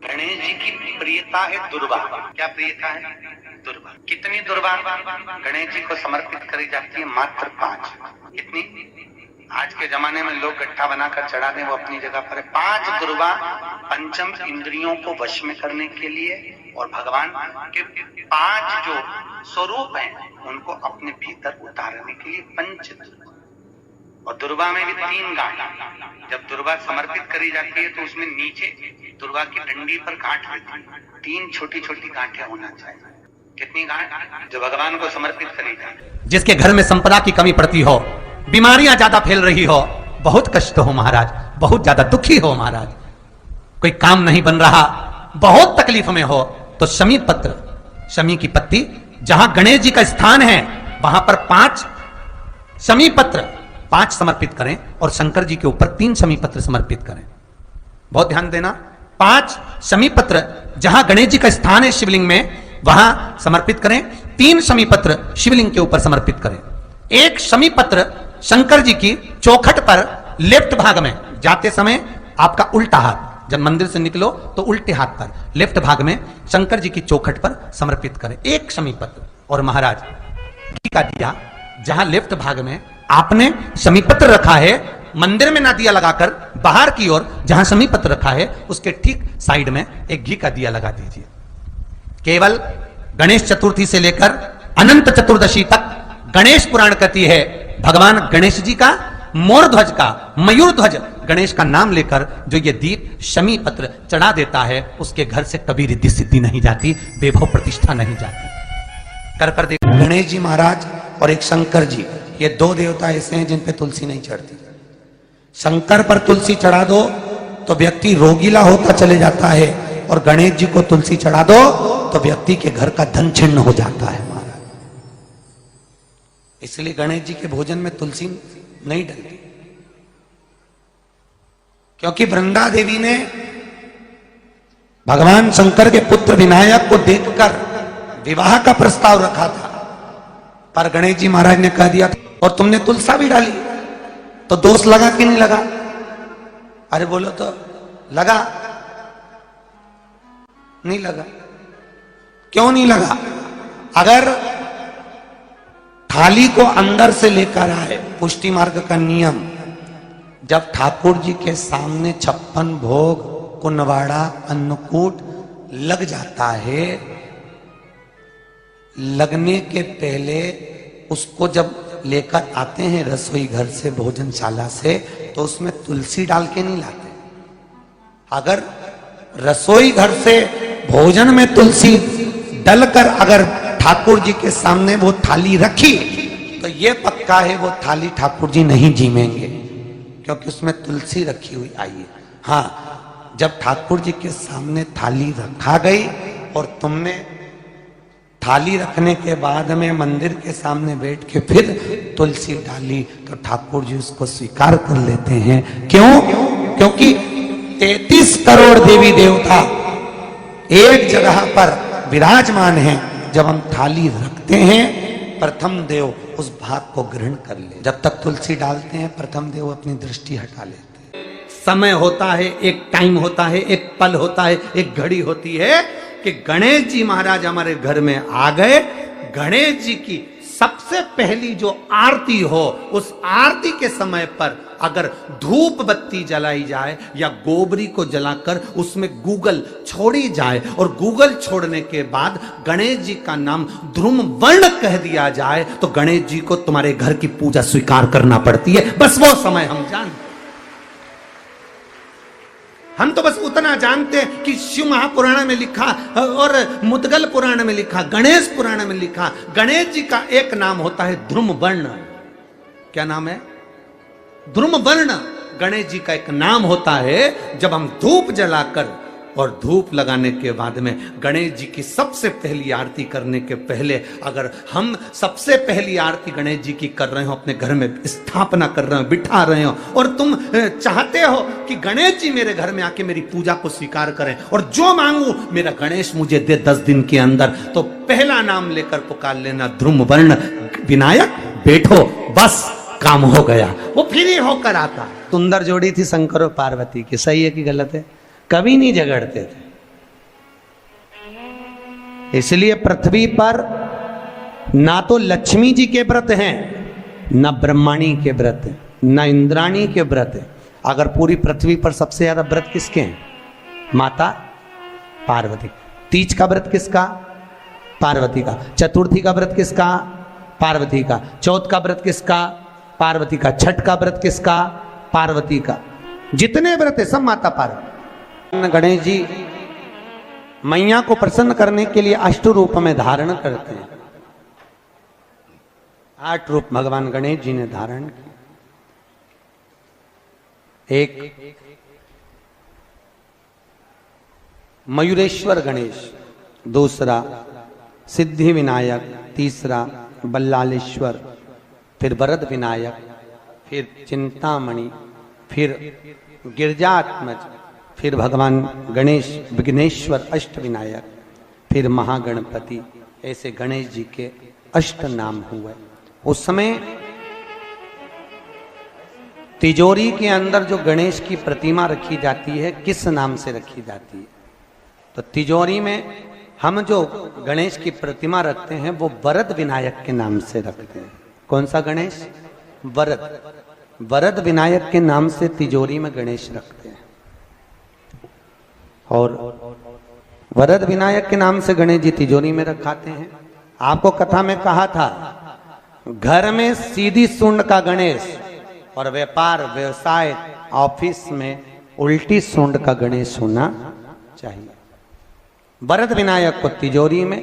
गणेश जी की प्रियता है दुर्वा। क्या प्रियता है? दुर्वा। कितनी दुर्वा गणेश जी को समर्पित करी जाती है? मात्र 5। कितनी? आज के जमाने में लोग गट्ठा बनाकर चढ़ा दें, वो अपनी जगह पर है। 5 दुर्वा पंचम इंद्रियों को वश में करने के लिए और भगवान के 5 जो स्वरूप हैं उनको अपने भीतर उतारने के लिए पंच दुर्वा। और दुर्वा में भी 3 गांठ। जब दुर्वा समर्पित करी जाती है तो उसमें नीचे दुर्वा की डंडी पर गांठ रहती है। 3 छोटी छोटी गांठें होना चाहिए। कितनी गांठ? जो भगवान को समर्पित करी जाए। जिसके घर में संपदा की कमी पड़ती हो, बीमारियां ज्यादा फैल रही हो, बहुत कष्ट हो महाराज, बहुत ज्यादा दुखी हो महाराज, कोई काम नहीं बन रहा, बहुत तकलीफ में हो, तो शमी पत्र, शमी की पत्ती, जहां गणेश जी का स्थान है वहां पर 5 शमी पत्र 5 समर्पित करें और शंकर जी के ऊपर 3 शमी पत्र समर्पित करें। बहुत ध्यान देना, 5 शमी पत्र जहां गणेश जी का स्थान है शिवलिंग में वहां समर्पित करें, 3 शमी पत्र शिवलिंग के ऊपर समर्पित करें। 1 शमी पत्र शंकर जी की चौखट पर लेफ्ट भाग में, जाते समय आपका उल्टा हाथ, जब मंदिर से निकलो तो उल्टे हाथ पर लेफ्ट भाग में शंकर जी की चौखट पर समर्पित करें 1 शमी पत्र। और महाराज घी का दिया जहां लेफ्ट भाग में आपने शमी पत्र रखा है, मंदिर में ना दिया लगाकर बाहर की ओर जहां शमी पत्र रखा है उसके ठीक साइड में एक घी का दिया लगा दीजिए। केवल गणेश चतुर्थी से लेकर अनंत चतुर्दशी तक गणेश पुराण कहती है भगवान गणेश जी का, मोर ध्वज का, मयूर ध्वज गणेश का नाम लेकर जो ये दीप शमी पत्र चढ़ा देता है उसके घर से कभी रिद्धि सिद्धि नहीं जाती, वैभव प्रतिष्ठा नहीं जाती। कर देखो, गणेश जी महाराज और एक शंकर जी, ये 2 देवता ऐसे हैं जिन पे तुलसी नहीं चढ़ती। शंकर पर तुलसी चढ़ा दो तो व्यक्ति रोगीला होता चले जाता है, और गणेश जी को तुलसी चढ़ा दो तो व्यक्ति के घर का धन छिन्न हो जाता है महाराज। इसलिए गणेश जी के भोजन में तुलसी नहीं डलती, क्योंकि वृंदा देवी ने भगवान शंकर के पुत्र विनायक को देखकर विवाह का प्रस्ताव रखा था, पर गणेश जी महाराज ने कह दिया और तुमने तुलसा भी डाली, तो दोष लगा कि नहीं लगा? अरे बोलो तो लगा? नहीं लगा। क्यों नहीं लगा? अगर थाली को अंदर से लेकर आए, पुष्टि मार्ग का नियम, जब ठाकुर जी के सामने 56 भोग, कुनवाड़ा, अन्नकूट लग जाता है, लगने के पहले उसको जब लेकर आते हैं रसोई घर से, भोजनशाला से, तो उसमें तुलसी डाल के नहीं लाते। अगर रसोई घर से भोजन में तुलसी डलकर अगर ठाकुर जी के सामने वो थाली रखी तो ये पक्का है वो थाली ठाकुर जी नहीं जीमेंगे, क्योंकि उसमें तुलसी रखी हुई आई है। हाँ, जब ठाकुर जी के सामने थाली रखा गई और तुमने थाली रखने के बाद में मंदिर के सामने बैठ के फिर तुलसी डाली तो ठाकुर जी उसको स्वीकार कर लेते हैं। क्यों? क्योंकि 33 करोड़ देवी देवता एक जगह पर विराजमान हैं। जब हम थाली रखते हैं प्रथम देव उस भाग को ग्रहण कर ले। जब तक तुलसी डालते हैं प्रथम देव अपनी दृष्टि हटा लेते हैं। समय होता है, एक टाइम होता है, एक पल होता है, एक घड़ी होती है कि गणेश जी महाराज हमारे घर में आ गए। गणेश जी की सबसे पहली जो आरती हो, उस आरती के समय पर अगर धूप बत्ती जलाई जाए या गोबरी को जलाकर उसमें गूगल छोड़ी जाए और गूगल छोड़ने के बाद गणेश जी का नाम ध्रुम वर्ण कह दिया जाए तो गणेश जी को तुम्हारे घर की पूजा स्वीकार करना पड़ती है। बस वो समय हम जानते, हम तो बस उतना जानते हैं कि शिव महापुराण में लिखा और मुद्गल पुराण में लिखा, गणेश पुराण में लिखा, गणेश जी का एक नाम होता है ध्रुम वर्ण। क्या नाम है? ध्रुम वर्ण गणेश जी का एक नाम होता है। जब हम धूप जलाकर और धूप लगाने के बाद में गणेश जी की सबसे पहली आरती करने के पहले अगर हम सबसे पहली आरती गणेश जी की कर रहे हो, अपने घर में स्थापना कर रहे हो, बिठा रहे हो, और तुम चाहते हो कि गणेश जी मेरे घर में आके मेरी पूजा को स्वीकार करें और जो मांगू मेरा गणेश मुझे दे 10 दिन के अंदर, तो पहला नाम लेकर पुकार लेना ध्रुम वर्ण विनायक, बैठो, बस काम हो गया। वो फिर ही होकर आता। सुंदर जोड़ी थी शंकर और पार्वती की, सही है कि गलत है? कभी नहीं झगड़ते थे, इसलिए पृथ्वी पर ना तो लक्ष्मी जी के व्रत हैं, ना ब्रह्माणी के व्रत हैं, ना इंद्राणी के व्रत हैं। अगर पूरी पृथ्वी पर सबसे ज्यादा व्रत किसके हैं? माता पार्वती। तीज का व्रत किसका? पार्वती का। चतुर्थी का व्रत किसका? पार्वती का। चौथ का व्रत किसका? पार्वती का। छठ का व्रत किसका? पार्वती का। जितने व्रत है सब माता पार्वती। गणेश जी मैया को प्रसन्न करने के लिए अष्ट रूप में धारण करते हैं। 8 रूप भगवान गणेश जी ने धारण किए। एक मयूरेश्वर गणेश, दूसरा सिद्धि विनायक, तीसरा बल्लालेश्वर, फिर वरद विनायक, फिर चिंतामणि, फिर गिरजात्मज, फिर भगवान गणेश विघ्नेश्वर अष्ट विनायक, फिर महागणपति। ऐसे गणेश जी के अष्ट नाम हुए। उस समय तिजोरी के अंदर जो गणेश की प्रतिमा रखी जाती है किस नाम से रखी जाती है? तो तिजोरी में हम जो गणेश की प्रतिमा रखते हैं वो वरद विनायक के नाम से रखते हैं। कौन सा गणेश? वरद। वरद विनायक के नाम से तिजोरी में गणेश रखते हैं। और वरद विनायक के नाम से गणेश जी तिजोरी में रखाते हैं। आपको कथा में कहा था, घर में सीधी सूंड का गणेश और व्यापार व्यवसाय ऑफिस में उल्टी सूंड का गणेश होना चाहिए। वरद विनायक को तिजोरी में।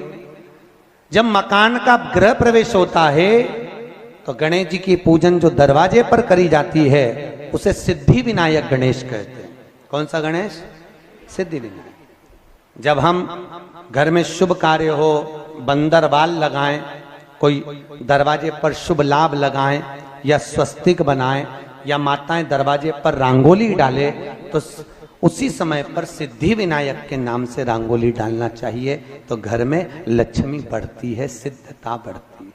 जब मकान का गृह प्रवेश होता है तो गणेश जी की पूजन जो दरवाजे पर करी जाती है उसे सिद्धि विनायक गणेश कहते हैं। कौन सा गणेश? सिद्धि विनायक। जब हम घर में शुभ कार्य हो, बंदर बाल लगाएं, कोई दरवाजे पर शुभ लाभ लगाएं या स्वस्तिक बनाएं या माताएं दरवाजे पर रंगोली डाले तो उसी समय पर सिद्धि विनायक के नाम से रंगोली डालना चाहिए। तो घर में लक्ष्मी बढ़ती है, सिद्धता बढ़ती है।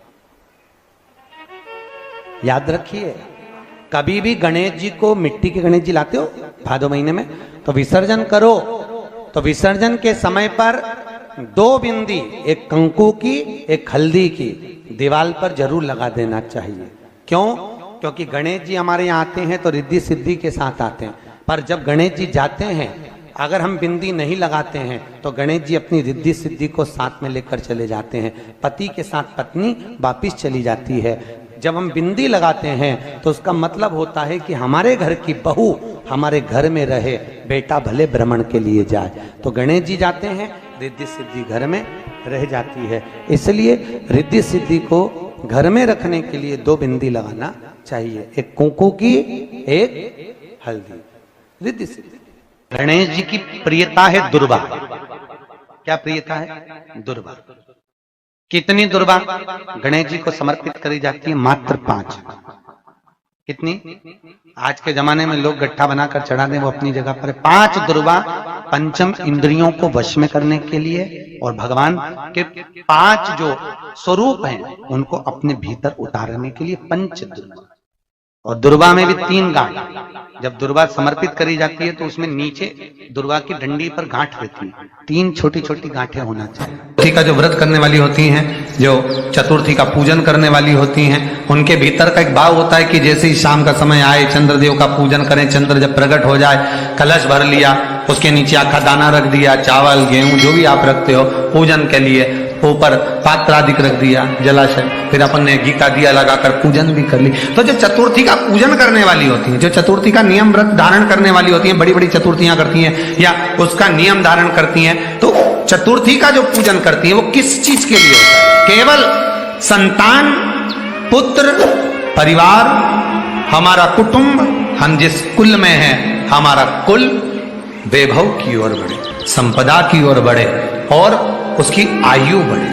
याद रखिए, कभी भी गणेश जी को, मिट्टी के गणेश जी लाते हो भादो महीने में, तो विसर्जन करो तो विसर्जन के समय पर 2 बिंदी, एक कंकु की एक हल्दी की, दीवार पर जरूर लगा देना चाहिए। क्यों? क्योंकि गणेश जी हमारे यहाँ आते हैं तो रिद्धि सिद्धि के साथ आते हैं, पर जब गणेश जी जाते हैं अगर हम बिंदी नहीं लगाते हैं तो गणेश जी अपनी रिद्धि सिद्धि को साथ में लेकर चले जाते हैं। पति के साथ पत्नी वापिस चली जाती है। जब हम बिंदी लगाते हैं तो उसका मतलब होता है कि हमारे घर की बहू हमारे घर में रहे, बेटा भले भ्रमण के लिए जाए। तो गणेश जी जाते हैं, रिद्धि सिद्धि घर में रह जाती है। इसलिए रिद्धि सिद्धि को घर में रखने के लिए 2 बिंदी लगाना चाहिए, एक कुंकू की, एक हल्दी। रिद्धि सिद्धि। गणेश जी की प्रियता है दुर्वा। क्या प्रियता है? दुर्वा। कितनी दुर्वा गणेश जी को समर्पित करी जाती है? मात्र 5। कितनी? आज के जमाने में लोग गट्ठा बनाकर चढ़ा दें, वो अपनी जगह पर 5 दुर्वा पंचम इंद्रियों को वश में करने के लिए और भगवान के 5 जो स्वरूप हैं उनको अपने भीतर उतारने के लिए 5 दुर्वा। और दुर्वा में भी 3 गांठ। जब दुर्वा समर्पित करी जाती है तो उसमें नीचे दुर्वा की डंडी पर गांठ रहती है, 3 छोटी छोटी गांठें होना चाहिए। चतुर्थी का जो व्रत करने वाली होती हैं, जो चतुर्थी का पूजन करने वाली होती हैं, उनके भीतर का एक भाव होता है कि जैसे ही शाम का समय आए चंद्रदेव का पूजन करें। चंद्र जब प्रकट हो जाए, कलश भर लिया, उसके नीचे आखा दाना रख दिया, चावल गेहूं जो भी आप रखते हो पूजन के लिए, ऊपर पात्र आदि रख दिया, जलाशय, फिर अपन ने घी का दिया लगाकर पूजन भी कर ली। तो जो चतुर्थी का पूजन करने वाली होती हैं, जो चतुर्थी का नियम व्रत धारण करने वाली होती हैं, बड़ी बड़ी चतुर्थियां करती हैं या उसका नियम धारण करती हैं, तो चतुर्थी का जो पूजन करती है वो किस चीज के लिए होता है? केवल संतान, पुत्र, परिवार, हमारा कुटुंब, हम जिस कुल में हैं, हमारा कुल वैभव की ओर बढ़े, संपदा की ओर बढ़े और उसकी आयु बढ़े,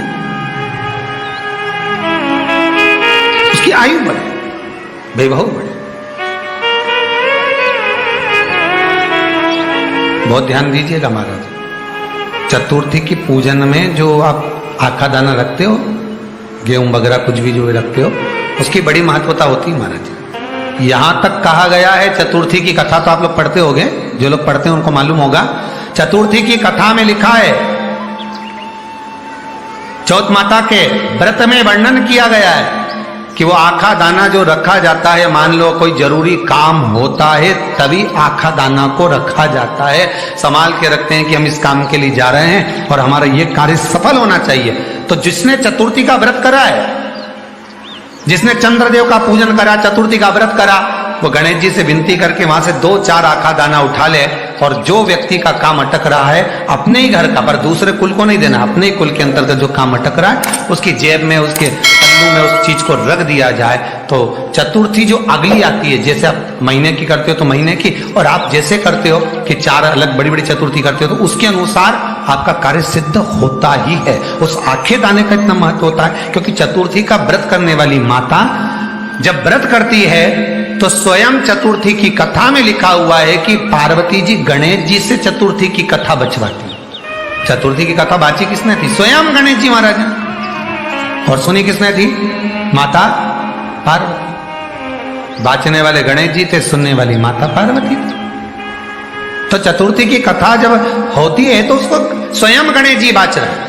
उसकी आयु बढ़े, वैभव बढ़े। बहुत ध्यान दीजिएगा महाराज। चतुर्थी की पूजन में जो आप आखा दाना रखते हो, गेहूं वगैरह कुछ भी जो रखते हो, उसकी बड़ी महत्वता होती है महाराज। यहां तक कहा गया है, चतुर्थी की कथा तो आप लोग पढ़ते होंगे, जो लोग पढ़ते हैं उनको मालूम होगा। चतुर्थी की कथा में लिखा है चौथ माता के व्रत में वर्णन किया गया है कि वो आखा दाना जो रखा जाता है, मान लो कोई जरूरी काम होता है तभी आखा दाना को रखा जाता है, संभाल के रखते हैं कि हम इस काम के लिए जा रहे हैं और हमारा ये कार्य सफल होना चाहिए। तो जिसने चतुर्थी का व्रत करा है, जिसने चंद्रदेव का पूजन करा, चतुर्थी का व्रत करा, वो गणेश जी से विनती करके वहां से 2-4 आखा दाना उठा ले, और जो व्यक्ति का काम अटक रहा है अपने ही घर का, पर दूसरे कुल को नहीं देना, अपने ही कुल के अंतर्गत जो काम अटक रहा है उसकी जेब में, उसके पल्लू में उस चीज को रख दिया जाए। तो चतुर्थी जो अगली आती है, जैसे आप महीने की करते हो तो महीने की, और आप जैसे करते हो कि 4 अलग बड़ी बड़ी चतुर्थी करते हो तो उसके अनुसार आपका कार्य सिद्ध होता ही है। उस आखे दाने का इतना महत्व होता है क्योंकि चतुर्थी का व्रत करने वाली माता जब व्रत करती है तो स्वयं चतुर्थी की कथा में लिखा हुआ है कि पार्वती जी गणेश जी से चतुर्थी की कथा बचवाती। चतुर्थी की कथा बाची किसने थी? स्वयं गणेश जी महाराज ने। और सुनी किसने थी? माता पार्वती। बाचने वाले गणेश जी थे, सुनने वाली माता पार्वती थी। तो चतुर्थी की कथा जब होती है तो उसको स्वयं गणेश जी बाच रहे हैं।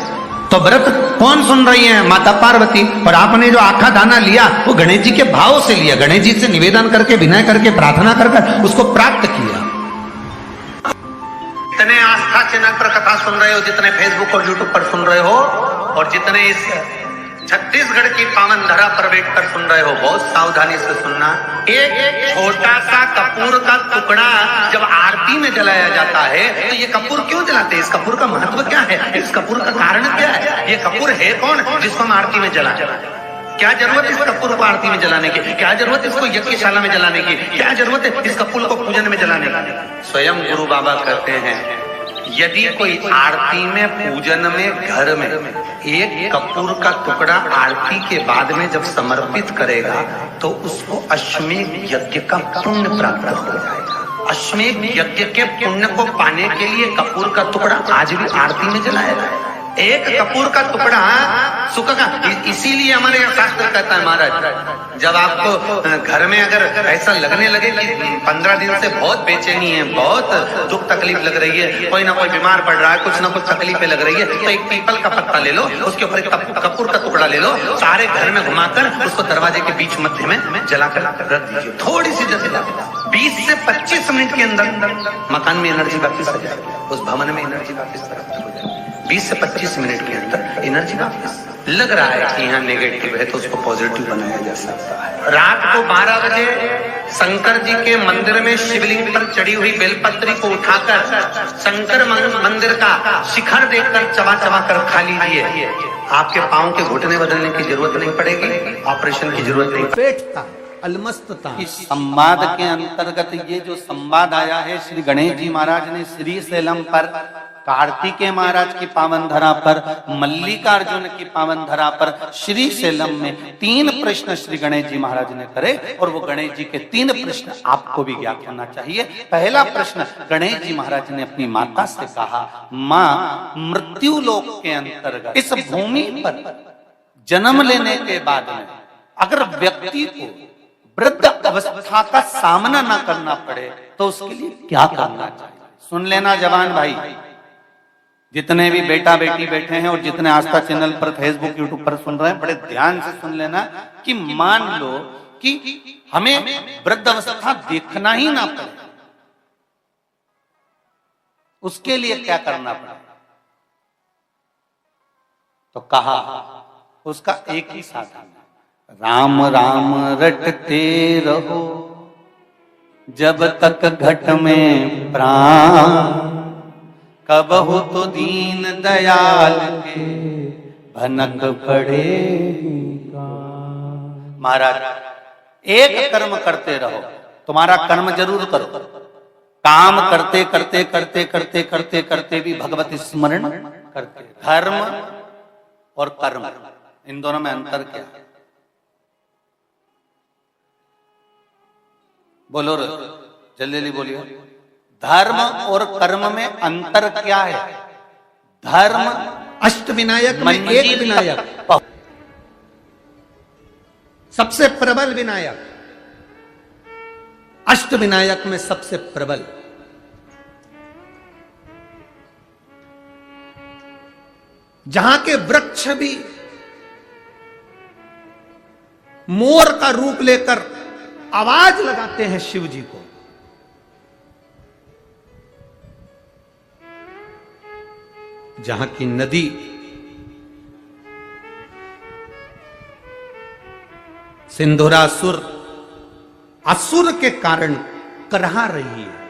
तो व्रत कौन सुन रही है? माता पार्वती। और आपने जो आखा दाना लिया वो गणेश जी के भाव से लिया, गणेश जी से निवेदन करके, विनय करके, प्रार्थना कर उसको प्राप्त किया। जितने आस्था चैनल पर कथा सुन रहे हो, जितने फेसबुक और यूट्यूब पर सुन रहे हो, और जितने इस छत्तीसगढ़ की पावन धरा पर बैठकर सुन रहे हो, बहुत सावधानी से सुनना। एक छोटा सा कपूर का टुकड़ा जब आरती में जलाया जाता है तो ये कपूर क्यों जलाते हैं? इस कपूर का महत्व क्या है? इस कपूर का कारण क्या है? ये कपूर है कौन जिसको हम आरती में जलाते हैं? क्या जरूरत है इस कपूर को आरती में जलाने की? क्या जरूरत है इसको यज्ञशाला में जलाने की? क्या जरूरत है इस कपूर को पूजन में जलाने की? स्वयं गुरु बाबा कहते हैं यदि कोई आरती में, पूजन में, घर में एक कपूर का टुकड़ा आरती के बाद में जब समर्पित करेगा तो उसको अश्वमेध यज्ञ का पुण्य प्राप्त हो जाएगा। अश्वमेध यज्ञ के पुण्य को पाने के लिए कपूर का टुकड़ा आज भी आरती में जलाया जाए। एक कपूर का टुकड़ा सुख का, इसीलिए हमारे यहाँ शास्त्र कहता है महाराज, जब आपको घर में अगर ऐसा लगने लगे कि 15 दिन से बहुत बेचैनी है, बहुत दुख तकलीफ लग रही है, कोई ना कोई बीमार पड़ रहा है, कुछ ना कुछ तकलीफें लग रही है, तो एक पीपल का पत्ता ले लो, उसके ऊपर एक कपूर का टुकड़ा ले लो, सारे घर में घुमाकर उसको दरवाजे के बीच मध्य में जलाकर रख दीजिए। थोड़ी सी जगह 20 से 25 मिनट के अंदर मकान में एनर्जी वापिस आ जाएगी, उस भवन में एनर्जी वापिस प्राप्त हो जाएगी। 20 से 25 मिनट के अंदर एनर्जी वापिस। लग रहा है कि यहाँ नेगेटिव है तो उसको पॉजिटिव बनाया जा सकता है। रात को 12 बजे शंकर जी के मंदिर में शिवलिंग पर चढ़ी हुई बेलपत्री को उठाकर शंकर मंदिर का शिखर देखकर चबा चबा कर खा लीजिए। आपके पांव के घुटने बदलने की जरूरत नहीं पड़ेगी, ऑपरेशन की जरूरत नहीं। पेटता अलमस्तता। इस संवाद के अंतर्गत ये जो संवाद आया है श्री गणेश जी महाराज ने श्री शैलम पर, कार्तिकेय महाराज की पावन धरा पर, मल्लिकार्जुन की पावन धरा पर, श्री शैलम में 3 प्रश्न श्री गणेश जी महाराज ने करे और वो गणेश जी के 3 प्रश्न आपको भी ज्ञात होना चाहिए। पहला प्रश्न गणेश जी महाराज ने अपनी माता से कहा, माँ मृत्यु लोक के अंतर्गत इस भूमि पर जन्म लेने के बाद में अगर व्यक्ति को वृद्ध अवस्था का सामना ना करना पड़े तो उसके लिए क्या करना चाहिए? सुन लेना जवान भाई, जितने भी बेटा बेटी बैठे हैं और जितने आस्था चैनल पर, फेसबुक, यूट्यूब पर सुन रहे हैं, बड़े ध्यान से सुन लेना कि मान लो कि हमें वृद्ध अवस्था देखना ही ना पड़े, उसके लिए क्या करना पड़े? तो कहा उसका एक ही साधन, राम राम रटते रहो जब तक घट में प्राण, कब हो तो दीन दयाल के भनक पड़ेगा। महाराज एक कर्म करते रहो, तुम्हारा कर्म जरूर करो, काम करते करते करते करते करते करते भी भगवत स्मरण करते। धर्म और कर्म, इन दोनों में अंतर क्या है? बोलो रे, जल्दी जल्दी बोलिए। धर्म और कर्म में अंतर क्या है? धर्म अष्ट विनायक में एक विनायक, सबसे प्रबल विनायक, अष्ट विनायक में सबसे प्रबल। जहां के वृक्ष भी मोर का रूप लेकर आवाज लगाते हैं शिव जी को, जहां की नदी सिंधुरासुर असुर के कारण करहा रही है,